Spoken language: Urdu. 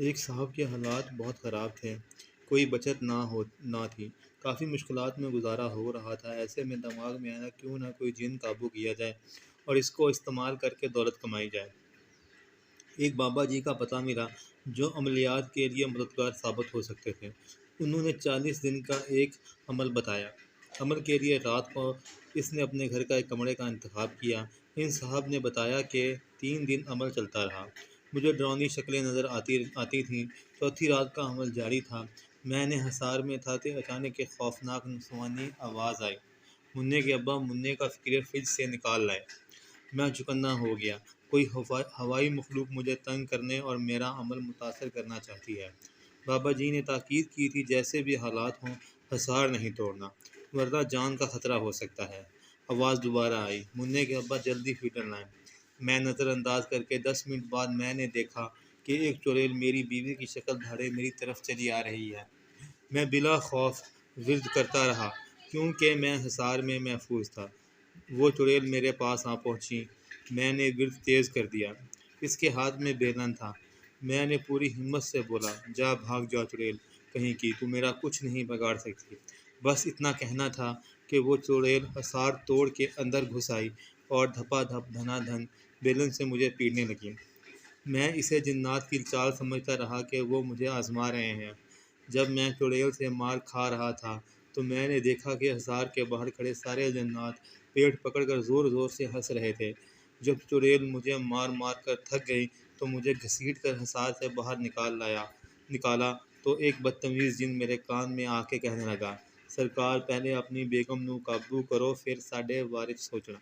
ایک صاحب کے حالات بہت خراب تھے۔ کوئی بچت نہ تھی۔ کافی مشکلات میں گزارا ہو رہا تھا۔ ایسے میں دماغ میں آیا کیوں نہ کوئی جن قابو کیا جائے اور اس کو استعمال کر کے دولت کمائی جائے۔ ایک بابا جی کا پتہ ملا جو عملیات کے لیے مددگار ثابت ہو سکتے تھے۔ انہوں نے 40 دن کا ایک عمل بتایا۔ عمل کے لیے رات کو اس نے اپنے گھر کا ایک کمرے کا انتخاب کیا۔ ان صاحب نے بتایا کہ 3 دن عمل چلتا رہا۔ مجھے ڈراؤنی شکلیں نظر آتی تھیں۔ چوتھی رات کا عمل جاری تھا۔ میں نے حصار میں تھا کہ اچانک ایک خوفناک نسوانی آواز آئی، منّے کے ابا منّے کا فقیر فریج سے نکال لائے۔ میں چوکنا ہو گیا۔ کوئی ہوائی مخلوق مجھے تنگ کرنے اور میرا عمل متاثر کرنا چاہتی ہے۔ بابا جی نے تاکید کی تھی جیسے بھی حالات ہوں حصار نہیں توڑنا ورنہ جان کا خطرہ ہو سکتا ہے۔ آواز دوبارہ آئی، منّے کے ابا جلدی فیڈر لائیں۔ میں نظر انداز کر کے 10 منٹ بعد میں نے دیکھا کہ ایک چڑیل میری بیوی کی شکل دھارے میری طرف چلی آ رہی ہے۔ میں بلا خوف ورد کرتا رہا کیونکہ میں حصار میں محفوظ تھا۔ وہ چڑیل میرے پاس آ پہنچی۔ میں نے ورد تیز کر دیا۔ اس کے ہاتھ میں بیلن تھا۔ میں نے پوری ہمت سے بولا، جا بھاگ جا چڑیل کہیں کی، تو میرا کچھ نہیں بگاڑ سکتی۔ بس اتنا کہنا تھا کہ وہ چڑیل حصار توڑ کے اندر گھس آئی اور دھپا دھپ دھنا دھن بیلن سے مجھے پیٹنے لگی۔ میں اسے جنات کی چال سمجھتا رہا کہ وہ مجھے آزما رہے ہیں۔ جب میں چڑیل سے مار کھا رہا تھا تو میں نے دیکھا کہ حصار کے باہر کھڑے سارے جنات پیٹ پکڑ کر زور زور سے ہنس رہے تھے۔ جب چڑیل مجھے مار مار کر تھک گئی تو مجھے گھسیٹ کر حصار سے باہر نکالا تو ایک بدتمیز جن میرے کان میں آ کے کہنے لگا، سرکار پہلے اپنی بیگم نو قابو کرو پھر ساڈے بارے سوچنا۔